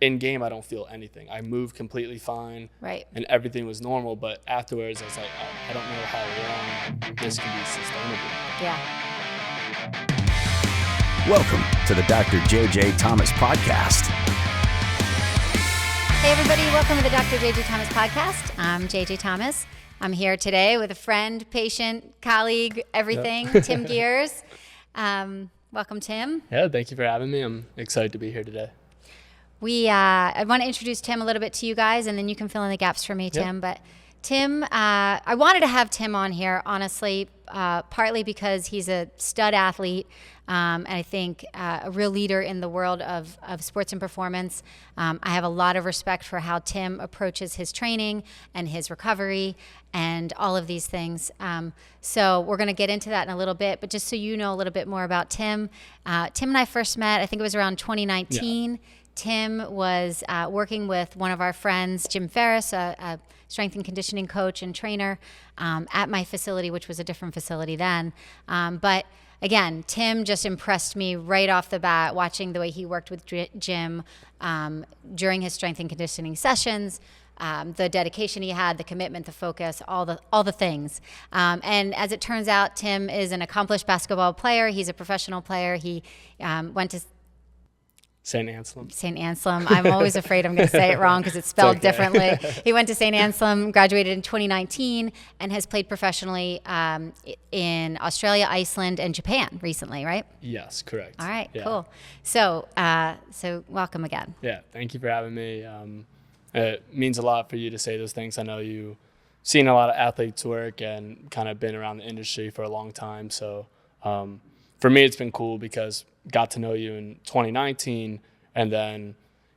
in game, I don't feel anything. I moved completely fine. Right. And everything was normal. But afterwards, I was like, I don't know how long this can be sustainable. Yeah. Welcome to the Dr. J.J. Thomas Podcast. Hey, everybody. Welcome to the Dr. J.J. Thomas Podcast. I'm J.J. Thomas. I'm here today with a friend, patient, colleague, everything, Yep. Tim Guers. Welcome, Tim. Yeah, thank you for having me. I'm excited to be here today. I want to introduce Tim a little bit to you guys, and then you can fill in the gaps for me, Tim. Yep. But Tim, I wanted to have Tim on here, honestly, partly because he's a stud athlete, and I think a real leader in the world of sports and performance. I have a lot of respect for how Tim approaches his training and his recovery and all of these things. So we're going to get into that in a little bit, but just so you know a little bit more about Tim. Tim and I first met, I think it was around 2019. Yeah. Tim was working with one of our friends, Jim Ferris, a strength and conditioning coach and trainer at my facility, which was a different facility then. But again, Tim just impressed me right off the bat, watching the way he worked with Jim during his strength and conditioning sessions, the dedication he had, the commitment, the focus, all the things. And as it turns out, Tim is an accomplished basketball player. He's a professional player. He went to St. Anselm. I'm always afraid I'm going to say it wrong because it's spelled differently. He went to St. Anselm, graduated in 2019, and has played professionally in Australia, Iceland, and Japan recently, right? Yes, correct. All right, yeah. Cool. So welcome again. Yeah, thank you for having me. It means a lot for you to say those things. I know you've seen a lot of athletes work and kind of been around the industry for a long time. So for me, it's been cool because got to know you in 2019, and then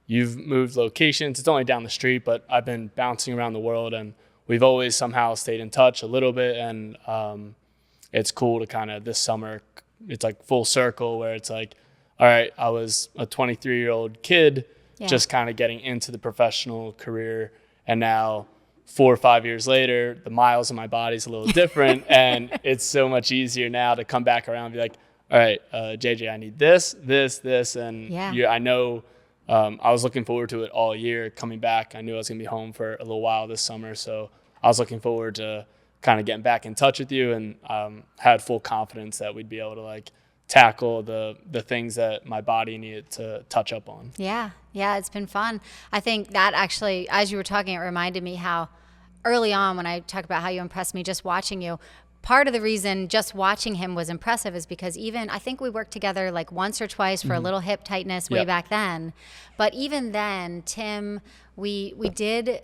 you've moved locations. It's only down the street, but I've been bouncing around the world, and we've always somehow stayed in touch a little bit. And it's cool to kind of this summer, it's like full circle where it's like, all right, I was a 23-year-old kid just kind of getting into the professional career, and now 4 or 5 years later, the miles in my body's a little different, and it's so much easier now to come back around and be like, all right, JJ, I need this, and I know I was looking forward to it all year coming back. I knew I was going to be home for a little while this summer, so I was looking forward to kind of getting back in touch with you, and had full confidence that we'd be able to like tackle the things that my body needed to touch up on. Yeah, it's been fun. I think that actually, as you were talking, it reminded me how early on when I talk about how you impressed me just watching you, part of the reason just watching him was impressive is because even, I think we worked together like once or twice for a little hip tightness way back then. But even then, Tim, we did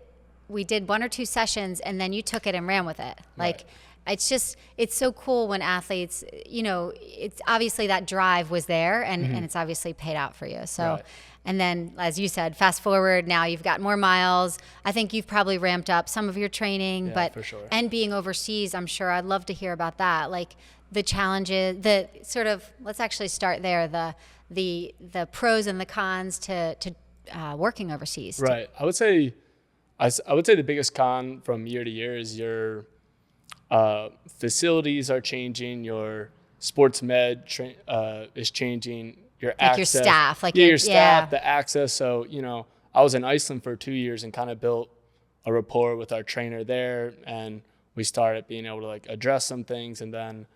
1 or 2 sessions, and then you took it and ran with it. Like, it's so cool when athletes, it's obviously that drive was there, and it's obviously paid out for you. So, and then, as you said, fast forward, now you've got more miles. I think you've probably ramped up some of your training, but for sure. And being overseas, I'm sure I'd love to hear about that. Like the challenges, the sort of, let's actually start there, the pros and the cons to working overseas. Right. I would say the biggest con from year to year is your facilities are changing, your sports med is changing, your access, your staff, your staff, the access. So, I was in Iceland for 2 years and kind of built a rapport with our trainer there, and we started being able to like address some things. And then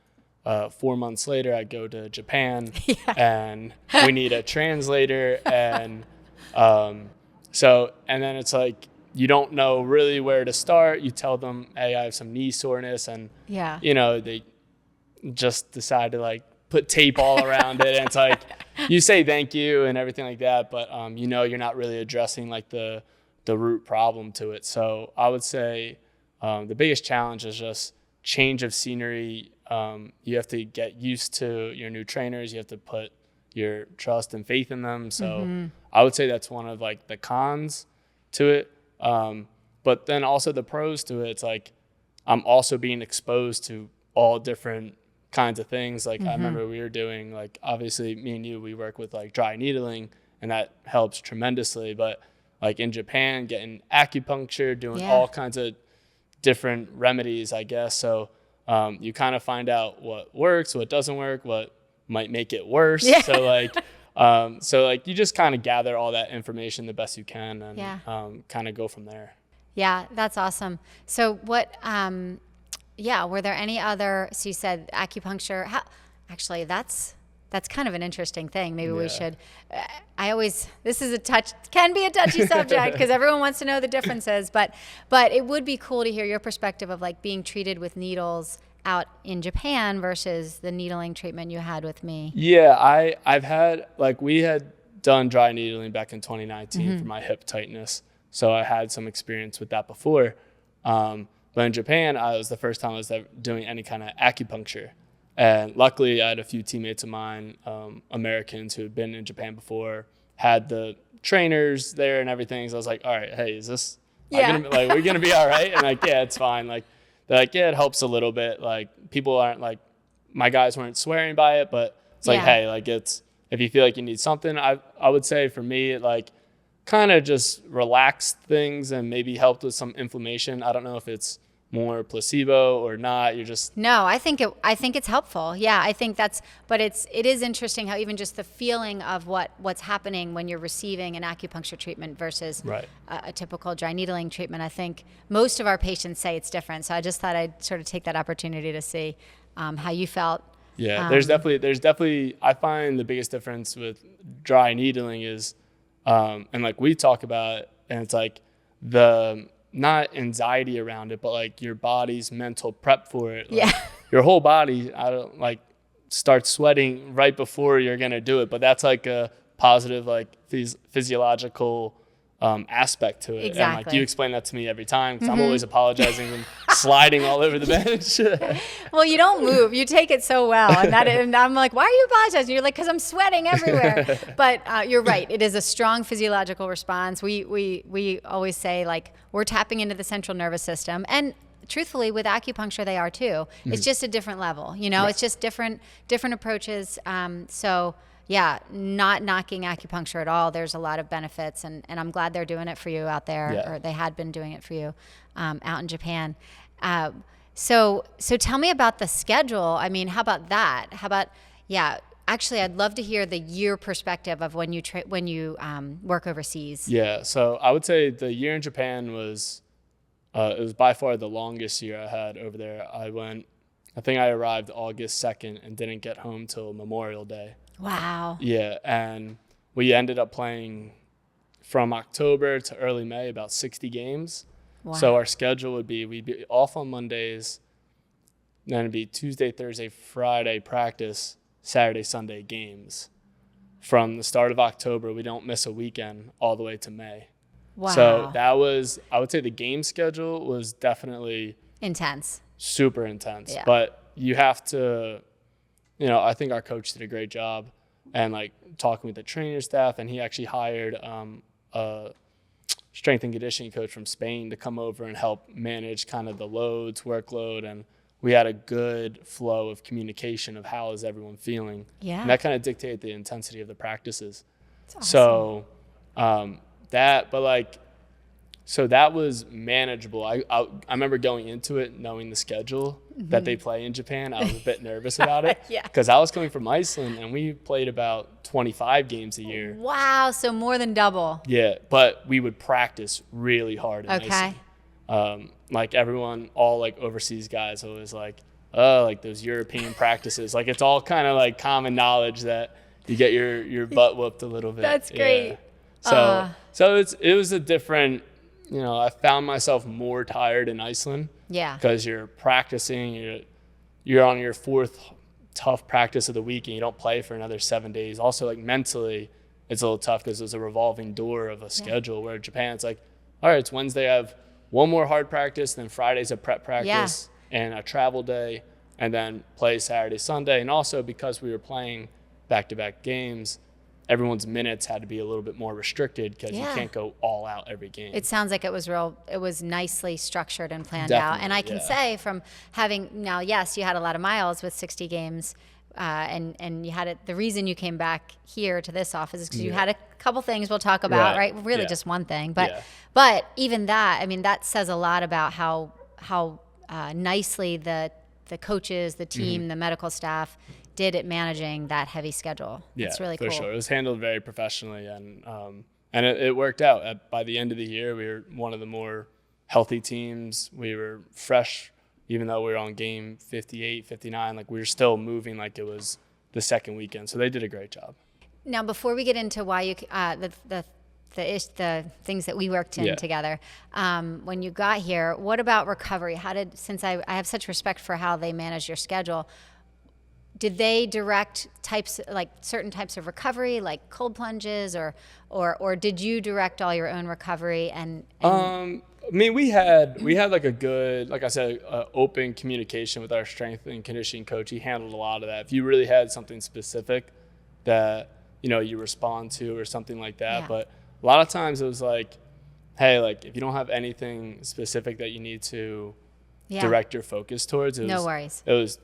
4 months later, I go to Japan and we need a translator. And and then it's like, you don't know really where to start. You tell them, hey, I have some knee soreness, and they just decide to like put tape all around it, and it's like you say thank you and everything like that, but you're not really addressing like the root problem to it. So I would say the biggest challenge is just change of scenery. You have to get used to your new trainers. You have to put your trust and faith in them. So I would say that's one of like the cons to it. But then also the pros to it, it's like I'm also being exposed to all different kinds of things. Like I remember we were doing, like, obviously me and you, we work with like dry needling, and that helps tremendously. But like in Japan, getting acupuncture, doing all kinds of different remedies, I guess. So you kind of find out what works, what doesn't work, what might make it worse. So like So like you just kind of gather all that information the best you can and kind of go from there. Yeah, that's awesome. So what, were there any other, so you said acupuncture, actually that's kind of an interesting thing. Maybe we should, this is can be a touchy subject because everyone wants to know the differences, but it would be cool to hear your perspective of like being treated with needles out in Japan versus the needling treatment you had with me. Yeah, I've had, like we had done dry needling back in 2019 for my hip tightness. So I had some experience with that before. But in Japan, it was the first time I was doing any kind of acupuncture. And luckily, I had a few teammates of mine, Americans who had been in Japan before, had the trainers there and everything. So I was like, all right, hey, is this, we're going to be all right? And like, yeah, it's fine. Like, they're like, yeah, it helps a little bit. Like, people aren't like, my guys weren't swearing by it, but it's like, hey, like if you feel like you need something, I would say for me, it like kind of just relaxed things and maybe helped with some inflammation. I don't know if it's more placebo or not. You're just no. I think it's helpful. Yeah, I think but it is interesting how even just the feeling of what's happening when you're receiving an acupuncture treatment versus a typical dry needling treatment. I think most of our patients say it's different. So I just thought I'd sort of take that opportunity to see how you felt. Yeah, there's definitely. I find the biggest difference with dry needling is, and like we talk about it, and it's like the not anxiety around it, but like your body's mental prep for it. Like your whole body, starts sweating right before you're going to do it. But that's like a positive, like physiological aspect to it. Exactly. And like you explain that to me every time because I'm always apologizing and sliding all over the bench. Well, you don't move. You take it so well. And I'm like, why are you apologizing? You're like, because I'm sweating everywhere. But you're right. It is a strong physiological response. We always say, like, we're tapping into the central nervous system. And truthfully, with acupuncture, they are too. It's just a different level. It's just different approaches. So yeah, not knocking acupuncture at all. There's a lot of benefits, and I'm glad they're doing it for you out there, or they had been doing it for you out in Japan. So tell me about the schedule. I mean, how about that? Actually, I'd love to hear the year perspective of when you work overseas. Yeah, so I would say the year in Japan was it was by far the longest year I had over there. I think I arrived August 2nd and didn't get home till Memorial Day. Wow. Yeah, and we ended up playing from October to early May, about 60 games. Wow. So our schedule would be, we'd be off on Mondays, then it'd be Tuesday, Thursday, Friday practice, Saturday, Sunday games. From the start of October, we don't miss a weekend all the way to May. Wow. So that was, I would say the game schedule was definitely intense. Super intense. Yeah. But you have to, I think our coach did a great job and like talking with the trainer staff, and he actually hired a strength and conditioning coach from Spain to come over and help manage kind of the workload. And we had a good flow of communication of how is everyone feeling. Yeah. And that kind of dictated the intensity of the practices. That's awesome. So that was manageable. I remember going into it knowing the schedule that they play in Japan. I was a bit nervous about it because I was coming from Iceland and we played about 25 games a year. Wow, so more than double. Yeah, but we would practice really hard in Iceland. Like everyone, all like overseas guys always like, oh, like those European practices. Like it's all kind of like common knowledge that you get your butt whooped a little bit. That's great. Yeah. So it was a different, I found myself more tired in Iceland. Yeah. Because you're practicing, you're on your fourth tough practice of the week and you don't play for another 7 days. Also, like mentally, it's a little tough because there's a revolving door of a schedule where Japan, it's like, all right, it's Wednesday, I have one more hard practice, then Friday's a prep practice and a travel day, and then play Saturday, Sunday. And also because we were playing back-to-back games, everyone's minutes had to be a little bit more restricted because you can't go all out every game. It sounds like it was nicely structured and planned out. And I can say from having now, yes, you had a lot of miles with 60 games, and you had it. The reason you came back here to this office is because you had a couple things we'll talk about, right? Really just one thing, but even that, I mean, that says a lot about how nicely the coaches, the team, the medical staff did at managing that heavy schedule. Yeah, it's really for cool. sure. It was handled very professionally, and it worked out. By the end of the year, we were one of the more healthy teams. We were fresh, even though we were on game 58, 59. Like, we were still moving like it was the second weekend. So they did a great job. Now, before we get into why you the things that we worked in together, when you got here, what about recovery? Since I have such respect for how they manage your schedule, did they direct certain types of recovery, like cold plunges, or did you direct all your own recovery? And I mean, we had like a good, like I said, open communication with our strength and conditioning coach. He handled a lot of that. If you really had something specific that, you respond to or something like that. But a lot of times it was like, hey, like, if you don't have anything specific that you need to direct your focus towards, no worries. It was,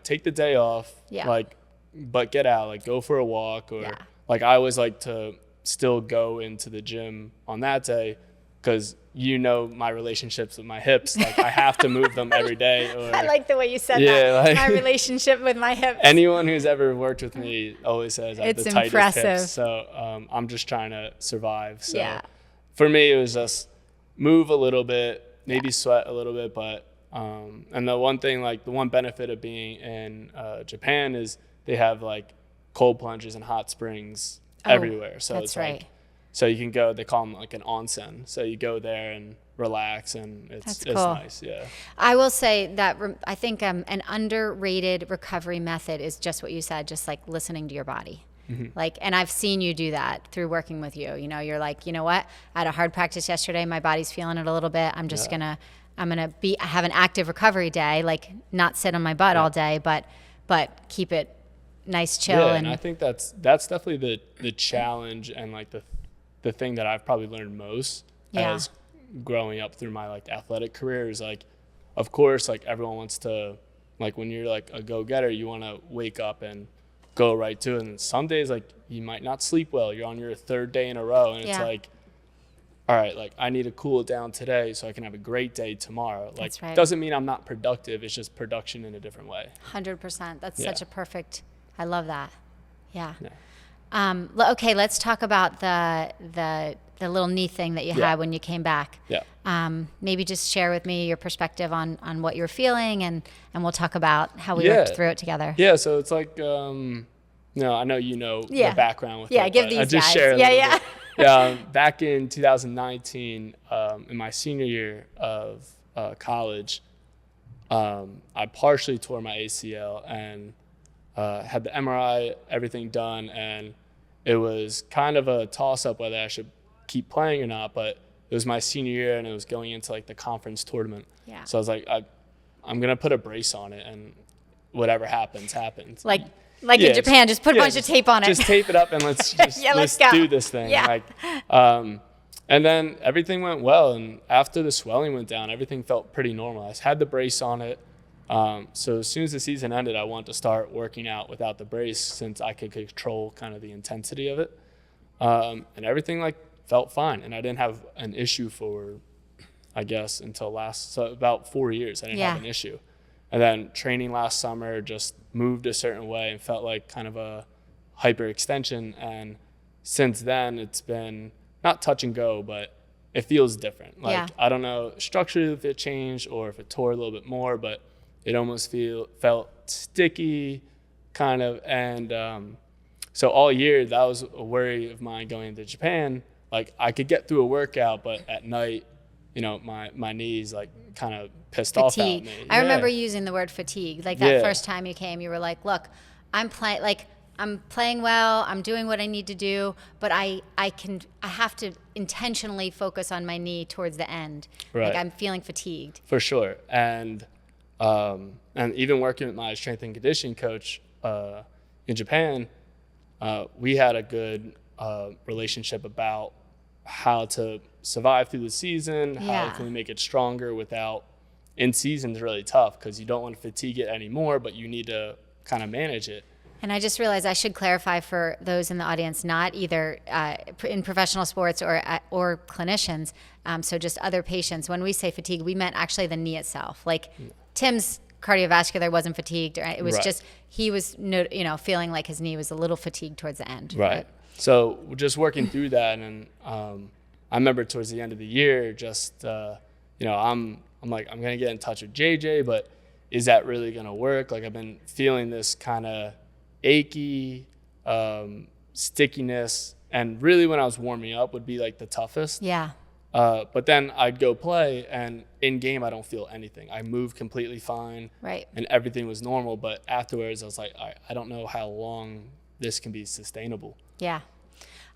take the day off, but get out, like, go for a walk, or like, I always like to still go into the gym on that day, because my relationships with my hips, like, I have to move them every day. Or, I like the way you said that. Like, my relationship with my hips. Anyone who's ever worked with me always says I have the tightest impressive. hips. So I'm just trying to survive. So for me, it was just move a little bit, maybe sweat a little bit. But and the one benefit of being in Japan is they have like cold plunges and hot springs everywhere. So that's right. So you can go, they call them like an onsen. So you go there and relax, and it's cool. nice. Yeah. I will say that I think an underrated recovery method is just what you said, just like listening to your body. Mm-hmm. Like, and I've seen you do that through working with you. You're like, you know what? I had a hard practice yesterday. My body's feeling it a little bit. I'm just gonna have an active recovery day, like not sit on my butt all day, but keep it nice, chill. Yeah, and I think that's definitely the challenge, and like the thing that I've probably learned most as growing up through my like athletic career is like, of course, like everyone wants to, like when you're like a go-getter, you want to wake up and go right to it. And some days like you might not sleep well. You're on your third day in a row, and it's like, all right, like I need to cool it down today so I can have a great day tomorrow. Like, that's right. Doesn't mean I'm not productive. It's just production in a different way. 100%. That's such a perfect. I love that. Yeah. Okay, let's talk about the little knee thing that you had when you came back. Yeah. Maybe just share with me your perspective on what you're feeling, and we'll talk about how we worked through it together. Yeah. So it's like, I know the background with it. Yeah, give these I just guys. Share a Yeah. bit. Back in 2019, in my senior year of college, I partially tore my ACL and had the MRI, everything done, and it was kind of a toss-up whether I should keep playing or not, but it was my senior year, and it was going into like the conference tournament. Yeah. So I was like, I'm going to put a brace on it, and whatever happens. Like in Japan, just put a bunch of tape on it. Just tape it up, and let's do this thing. Yeah. Like, and then everything went well, and after the swelling went down, everything felt pretty normal. I had the brace on it. So as soon as the season ended, I wanted to start working out without the brace, since I could control kind of the intensity of it. And everything like felt fine. And I didn't have an issue for, I guess, so about 4 years, I didn't have an issue. And then training last summer just moved a certain way and felt like kind of a hyperextension. And since then it's been not touch and go, but it feels different. Like, I don't know structurally if it changed or if it tore a little bit more, but it almost felt sticky, kind of. And so all year, that was a worry of mine going into Japan. Like, I could get through a workout, but at night, my knees like kind of pissed off at me. I remember using the word fatigue. Like that first time you came, you were like, look, I'm playing well, I'm doing what I need to do, but I have to intentionally focus on my knee towards the end. Right. Like, I'm feeling fatigued. For sure. And even working with my strength and conditioning coach in Japan, we had a good relationship about how to survive through the season, how can we make it stronger without, in season is really tough because you don't want to fatigue it anymore, but you need to kind of manage it. And I just realized I should clarify for those in the audience, not either in professional sports or clinicians, so just other patients. When we say fatigue, we meant actually the knee itself. Like Tim's cardiovascular, wasn't fatigued. It was Right. just he was feeling like his knee was a little fatigued towards the end. Right. So just working through that, and I remember towards the end of the year, just I'm like, I'm gonna get in touch with JJ, but is that really gonna work? Like, I've been feeling this kind of achy stickiness, and really when I was warming up would be like the toughest. Yeah. But then I'd go play, and in game I don't feel anything. I move completely fine, Right. and everything was normal. But afterwards, I was like, I don't know how long this can be sustainable. Yeah.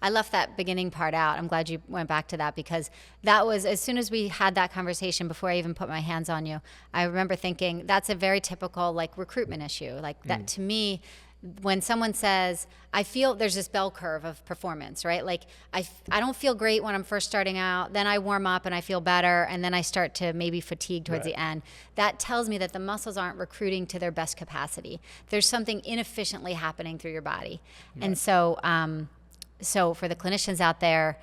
I left that beginning part out. I'm glad you went back to that, because that was, as soon as we had that conversation, before I even put my hands on you, I remember thinking that's a very typical like recruitment issue. Like that to me, when someone says, I feel there's this bell curve of performance, right? Like I don't feel great when I'm first starting out, then I warm up and I feel better, and then I start to maybe fatigue towards the end. That tells me that the muscles aren't recruiting to their best capacity. There's something inefficiently happening through your body. Right. And so for the clinicians out there,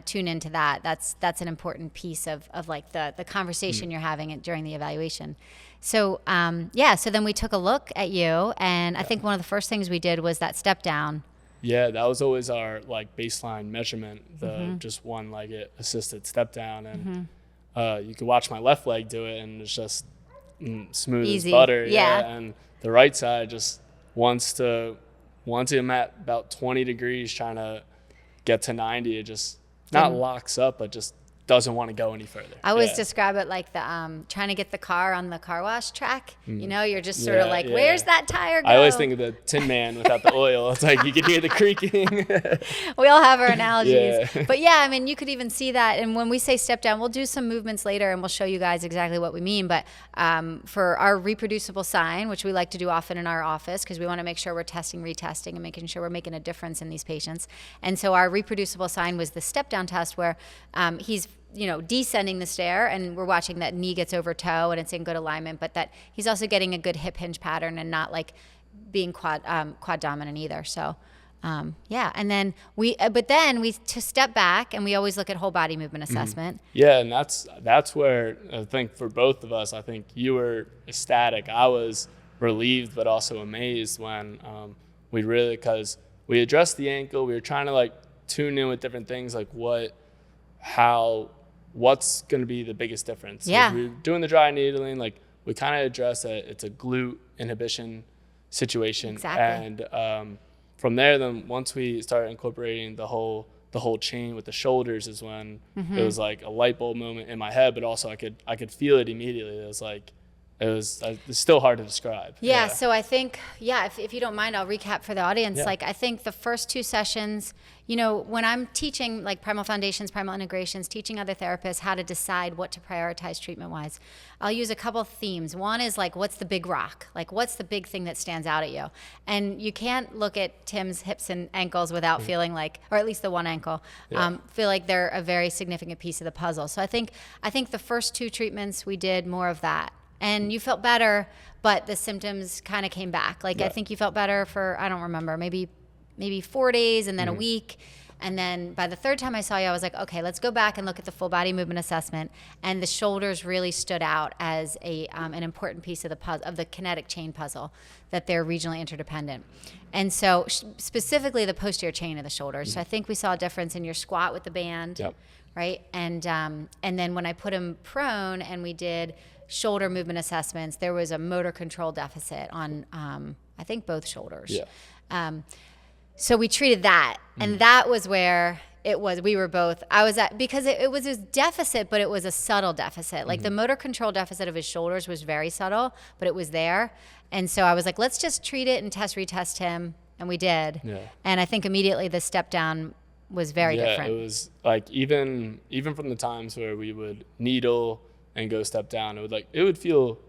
tune into that. That's an important piece of like the conversation you're having during the evaluation. So so then we took a look at you, and I think one of the first things we did was that step down. Yeah, that was always our like baseline measurement, the just one like assisted step down, and you could watch my left leg do it, and it's just smooth Easy. as butter. Yeah. And the right side just once I'm at about 20 degrees trying to get to 90, it just not locks up, but just doesn't want to go any further. I always describe it like the trying to get the car on the car wash track. You're just sort of like, where's that tire go? I always think of the Tin Man without the oil. It's like you can hear the creaking. We all have our analogies. Yeah. But yeah, I mean, you could even see that. And when we say step down, we'll do some movements later and we'll show you guys exactly what we mean. But for our reproducible sign, which we like to do often in our office, because we want to make sure we're testing, retesting, and making sure we're making a difference in these patients. And so our reproducible sign was the step down test, where he's descending the stair, and we're watching that knee gets over toe and it's in good alignment, but that he's also getting a good hip hinge pattern and not like being quad dominant either. So and then we to step back, and we always look at whole body movement assessment. Yeah, and that's where I think for both of us, I think you were ecstatic. I was relieved, but also amazed when because we addressed the ankle. We were trying to like tune in with different things, like what's going to be the biggest difference. Yeah. We were doing the dry needling, like we kind of addressed that it's a glute inhibition situation. Exactly. And from there, then once we started incorporating the whole chain with the shoulders is when it was like a light bulb moment in my head, but also I could feel it immediately. It was like, it's still hard to describe. Yeah. So I think, if you don't mind, I'll recap for the audience. Yeah. Like, I think the first two sessions, when I'm teaching like Primal Foundations, Primal Integrations, teaching other therapists how to decide what to prioritize treatment-wise, I'll use a couple of themes. One is like, what's the big rock? Like, what's the big thing that stands out at you? And you can't look at Tim's hips and ankles without feeling like, or at least the one ankle, feel like they're a very significant piece of the puzzle. So I think the first two treatments, we did more of that. And you felt better, but the symptoms kind of came back. Like, I think you felt better for, I don't remember, maybe 4 days, and then a week. And then by the third time I saw you, I was like, okay, let's go back and look at the full body movement assessment. And the shoulders really stood out as an important piece of the puzzle, of the kinetic chain puzzle, that they're regionally interdependent. And so specifically the posterior chain of the shoulders. So I think we saw a difference in your squat with the band, right? And then when I put him prone and we did shoulder movement assessments, there was a motor control deficit on, I think, both shoulders. Yeah. So we treated that, and that was where because it was a deficit, but it was a subtle deficit. Like the motor control deficit of his shoulders was very subtle, but it was there. And so I was like, let's just treat it and retest him. And we did. Yeah. And I think immediately the step down was very different. Yeah, it was like, even from the times where we would needle and go step down, it would feel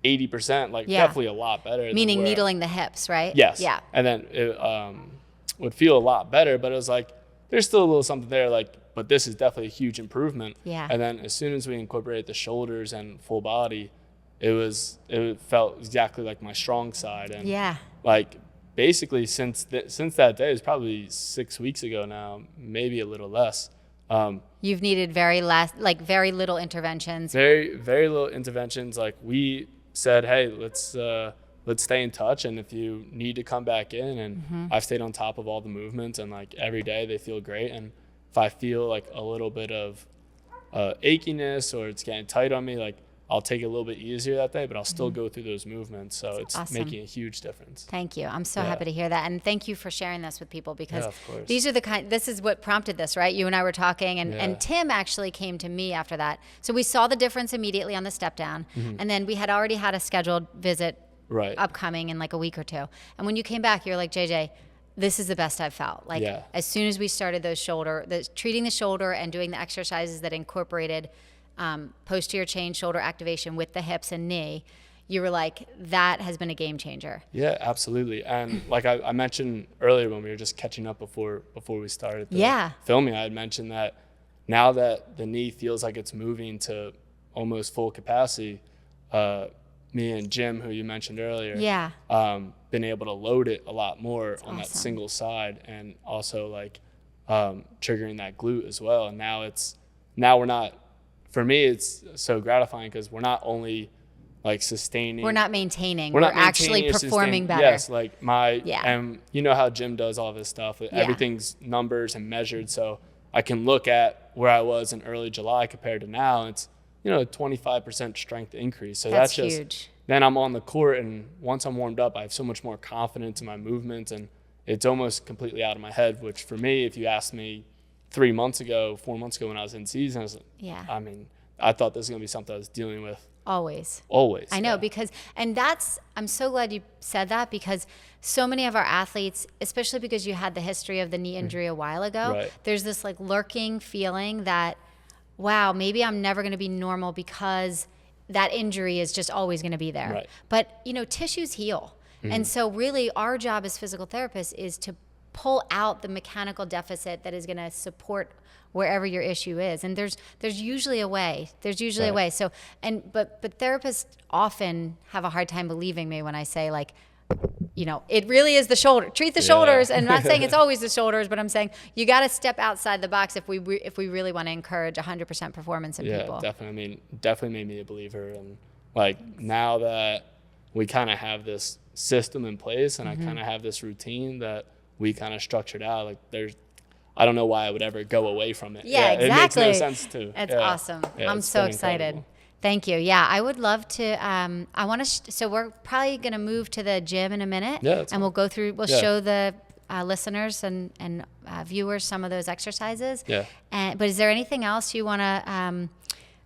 80%, definitely a lot better. Meaning needling the hips, right? Yes. Yeah. And then it would feel a lot better, but it was like, there's still a little something there, but this is definitely a huge improvement. Yeah. And then as soon as we incorporated the shoulders and full body, it felt exactly like my strong side. And basically since that day, it's probably 6 weeks ago now, maybe a little less. You've needed very little interventions. Very, very little interventions. Like said, hey, let's stay in touch, and if you need to come back in, and I've stayed on top of all the movements, and like every day they feel great. And if I feel like a little bit of achiness or it's getting tight on me, like I'll take it a little bit easier that day, but I'll still go through those movements. So it's awesome. Making a huge difference. Thank you. I'm so happy to hear that. And thank you for sharing this with people, because of course. these are this is what prompted this, right? You and I were talking, and Tim actually came to me after that. So we saw the difference immediately on the step down. And then we had already had a scheduled visit upcoming in like a week or two. And when you came back, you're like, JJ, this is the best I've felt. Like as soon as we started treating the shoulder and doing the exercises that incorporated posterior chain shoulder activation with the hips and knee, you were like, that has been a game changer. Yeah, absolutely. And like I mentioned earlier when we were just catching up before we started the filming, I had mentioned that now that the knee feels like it's moving to almost full capacity, me and Jim, who you mentioned earlier, been able to load it a lot more on that single side, and also like triggering that glute as well. And now we're not, for me, it's so gratifying because we're not only like sustaining. We're not maintaining. We're actually performing better. Yes, like and you know how Jim does all this stuff. Everything's numbers and measured. So I can look at where I was in early July compared to now. It's, a 25% strength increase. So that's just huge. Then I'm on the court, and once I'm warmed up, I have so much more confidence in my movements, and it's almost completely out of my head, which for me, if you asked me 4 months ago when I was in season, I thought this was going to be something I was dealing with. Always. I know, because, and I'm so glad you said that, because so many of our athletes, especially because you had the history of the knee injury a while ago, there's this like lurking feeling that, wow, maybe I'm never going to be normal because that injury is just always going to be there. But, tissues heal. And so really our job as physical therapists is to pull out the mechanical deficit that is going to support wherever your issue is. And there's usually a way. A way. So, but therapists often have a hard time believing me when I say, like, it really is the shoulder. Treat the shoulders. And I'm not saying it's always the shoulders, but I'm saying you got to step outside the box if we really want to encourage 100% performance in people. Yeah, definitely. Definitely made me a believer. And like now that we kind of have this system in place, and I kind of have this routine that we kind of structured out, like I don't know why I would ever go away from it. Yeah, exactly. It makes no sense too. That's awesome. I'm so excited. Incredible. Thank you. Yeah, I would love to. I want to. So we're probably going to move to the gym in a minute, and we'll go through. We'll show the listeners and viewers some of those exercises. Yeah. But is there anything else you want to?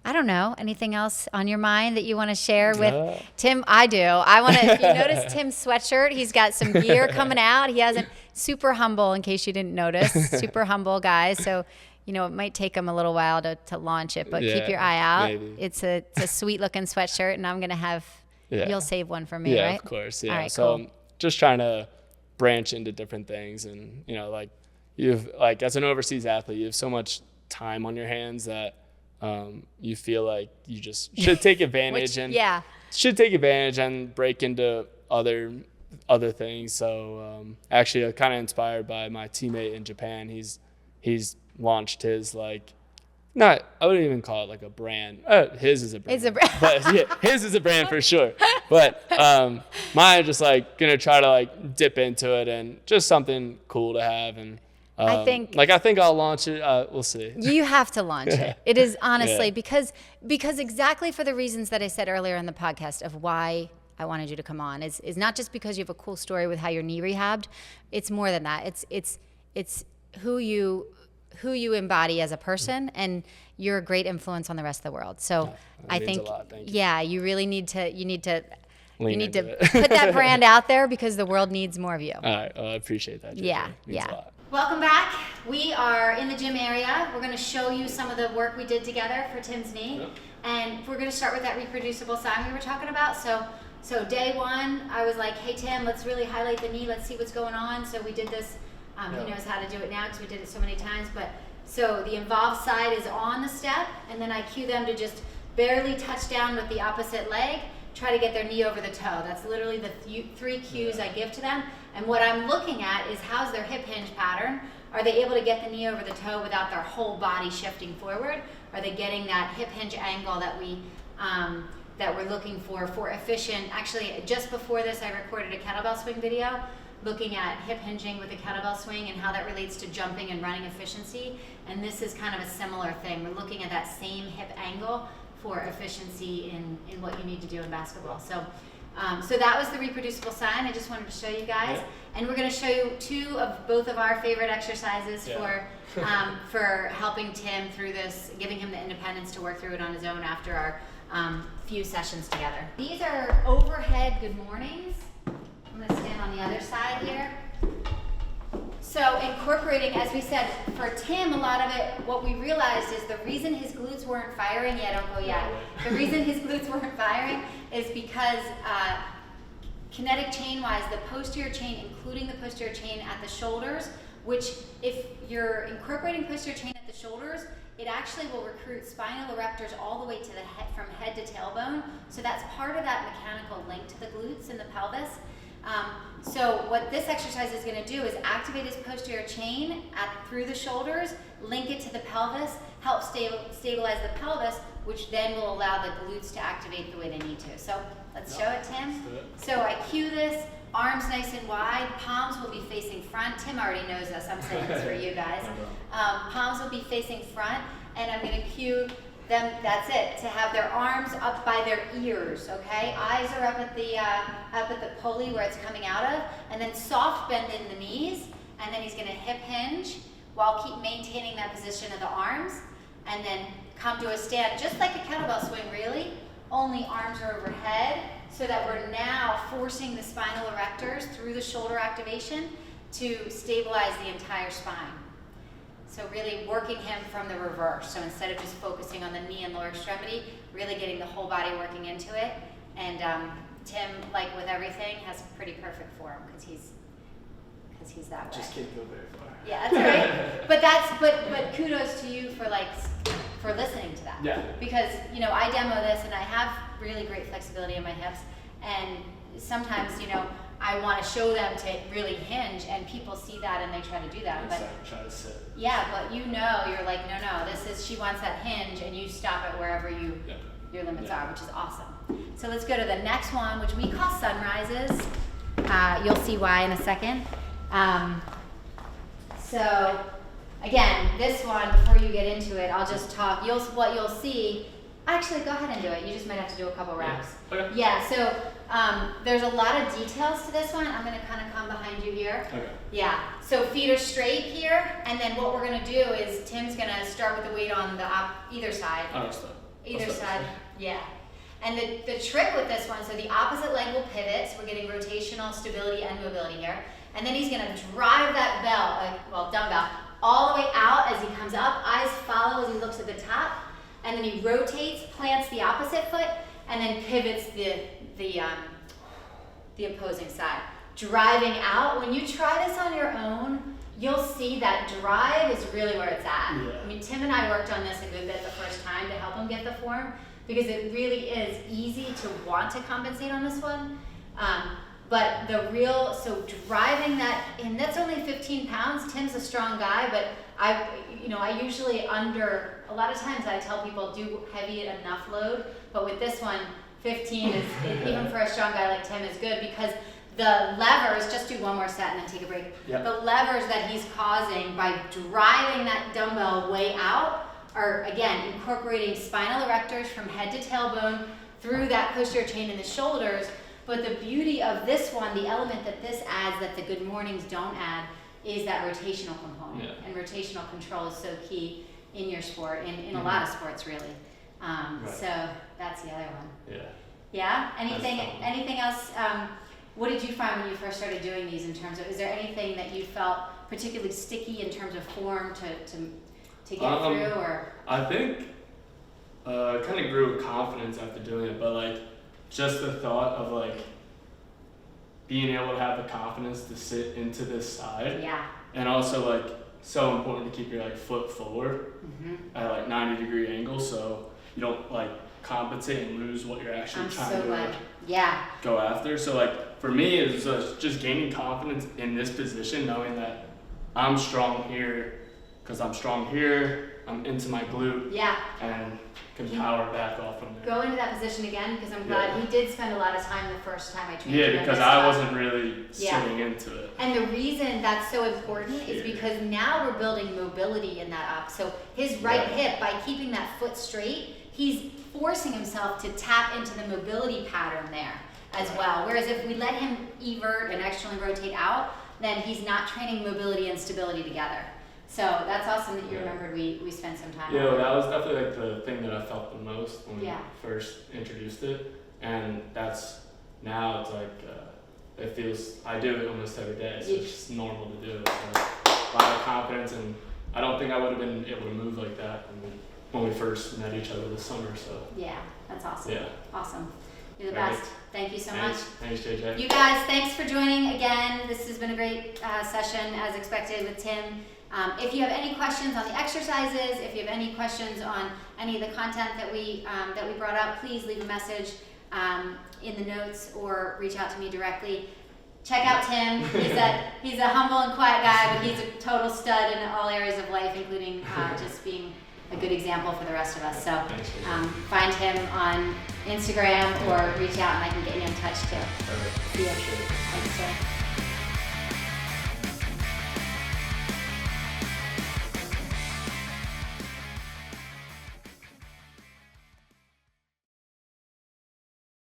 I don't know. Anything else on your mind that you want to share with Tim? I do. I want to. If you notice Tim's sweatshirt, he's got some gear coming out. He hasn't. Super humble, in case you didn't notice. Super humble guy. So, it might take him a little while to launch it, but keep your eye out. Maybe. It's a sweet looking sweatshirt, and I'm gonna have. You'll save one for me, right? Yeah, of course. Yeah. All right, so cool. I'm just trying to branch into different things, and like you've like as an overseas athlete, you have so much time on your hands that you feel like you just should take advantage and break into other things. So actually I'm kind of inspired by my teammate in Japan. He's launched his I wouldn't even call it like a brand. His is a brand. It's a brand. But his is a brand for sure. But mine just like gonna try to like dip into it, and just something cool to have. And I think I'll launch it. We'll see. You have to launch it. It is honestly because exactly for the reasons that I said earlier in the podcast of why I wanted you to come on is not just because you have a cool story with how your knee rehabbed. It's more than that. It's who you embody as a person, and you're a great influence on the rest of the world. So I think, you really need to put that brand out there, because the world needs more of you. All right. Well, I appreciate that. Yeah. Welcome back. We are in the gym area. We're going to show you some of the work we did together for Tim's knee. Yep. And we're going to start with that reproducible sign we were talking about. So day one, I was like, hey, Tim, let's really highlight the knee. Let's see what's going on. So we did this. He knows how to do it now because we did it so many times. But so the involved side is on the step, and then I cue them to just barely touch down with the opposite leg, try to get their knee over the toe. That's literally the 3 cues I give to them. And what I'm looking at is how's their hip hinge pattern. Are they able to get the knee over the toe without their whole body shifting forward? Are they getting that hip hinge angle that we that we're looking for efficient. Actually, just before this, I recorded a kettlebell swing video looking at hip hinging with a kettlebell swing and how that relates to jumping and running efficiency. And this is kind of a similar thing. We're looking at that same hip angle for efficiency in what you need to do in basketball. So that was the reproducible sign. I just wanted to show you guys. Yeah. And we're going to show you two of both of our favorite exercises for helping Tim through this, giving him the independence to work through it on his own after our few sessions together. These are overhead good mornings. I'm going to stand on the other side here. So incorporating, as we said, for Tim, a lot of it, what we realized is the reason his glutes weren't firing, don't go yet. The reason his glutes weren't firing is because kinetic chain-wise, the posterior chain, including the posterior chain at the shoulders, which if you're incorporating posterior chain at the shoulders, it actually will recruit spinal erectors all the way to the head, from head to tailbone. So that's part of that mechanical link to the glutes and the pelvis. So what this exercise is going to do is activate his posterior chain through the shoulders, link it to the pelvis, help stabilize the pelvis, which then will allow the glutes to activate the way they need to. So let's show it, Tim. So I cue this, arms nice and wide, palms will be facing front. Tim already knows this, I'm saying this for you guys. Palms will be facing front, and I'm going to cue them, that's it, to have their arms up by their ears, okay? Eyes are up at the pulley where it's coming out of, and then soft bend in the knees, and then he's going to hip hinge while keep maintaining that position of the arms, and then come to a stand, just like a kettlebell swing really, only arms are overhead, so that we're now forcing the spinal erectors through the shoulder activation to stabilize the entire spine. So really working him from the reverse. So instead of just focusing on the knee and lower extremity, really getting the whole body working into it. And Tim, like with everything, has pretty perfect form because he's that way. Just can't go very far. Yeah, that's all right. But kudos to you for listening to that. Yeah. Because I demo this and I have really great flexibility in my hips, and sometimes I want to show them to really hinge, and people see that and they try to do that. But try to sit. Yeah, but you're like, no, she wants that hinge, and you stop it wherever your limits are, which is awesome. So let's go to the next one, which we call sunrises. You'll see why in a second. So again, this one, before you get into it, I'll just talk. What you'll see. Actually, go ahead and do it. You just might have to do a couple reps. Okay. Yeah, so there's a lot of details to this one. I'm going to kind of come behind you here. Okay. Yeah, so feet are straight here, and then what we're going to do is Tim's going to start with the weight on the either side. Either side, yeah. And the trick with this one, so the opposite leg will pivot, so we're getting rotational stability and mobility here. And then he's going to drive that dumbbell, all the way out as he comes up. Eyes follow as he looks at the top. And then he rotates, plants the opposite foot, and then pivots the opposing side. Driving out, when you try this on your own, you'll see that drive is really where it's at. Yeah. I mean, Tim and I worked on this a good bit the first time to help him get the form, because it really is easy to want to compensate on this one. But so driving that, and that's only 15 pounds. Tim's a strong guy, but I usually a lot of times I tell people do heavy enough load, but with this one, 15 is even for a strong guy like Tim is good, because the levers, just do one more set and then take a break. Yep. The levers that he's causing by driving that dumbbell way out are, again, incorporating spinal erectors from head to tailbone through that posterior chain in the shoulders. But the beauty of this one, the element that this adds that the good mornings don't add, is that rotational component. Yeah. And rotational control is so key in your sport, in a lot of sports really. Right. So that's the other one. Yeah. Yeah? Anything else? What did you find when you first started doing these in terms of, is there anything that you felt particularly sticky in terms of form to get through? Or I think I kind of grew with confidence after doing it, but just the thought of being able to have the confidence to sit into this side. Yeah. And also so important to keep your foot forward at 90-degree angle, so you don't compensate and lose what you're actually trying to go after. So for me, it's just gaining confidence in this position, knowing that I'm strong here because I'm strong here, I'm into my glute. Yeah. And can power back off from there. Go into that position again, because I'm glad he did spend a lot of time the first time I trained him. Yeah, because I wasn't really sitting into it. And the reason that's so important is because now we're building mobility in that up. So his right hip, by keeping that foot straight, he's forcing himself to tap into the mobility pattern there as well. Whereas if we let him evert and externally rotate out, then he's not training mobility and stability together. So that's awesome that you remembered we spent some time on that that. was definitely like the thing that I felt the most when we Yeah. first introduced it. And that's, now it's like, it feels, I do it almost every day, so it's just normal to do it. So a lot of confidence, and I don't think I would have been able to move like that when we first met each other this summer, so. Yeah, that's awesome. Yeah. Awesome. You're the Right. best. Thank you so Thanks. much. Thanks, JJ. You guys, thanks for joining again. This has been a great session, as expected, with Tim. If you have any questions on the exercises, if you have any questions on any of the content that we brought up, please leave a message in the notes or reach out to me directly. Check out Tim. He's a humble and quiet guy, but he's a total stud in all areas of life, including just being a good example for the rest of us. So find him on Instagram or reach out and I can get you in touch too. Perfect. See you. Thanks, sir.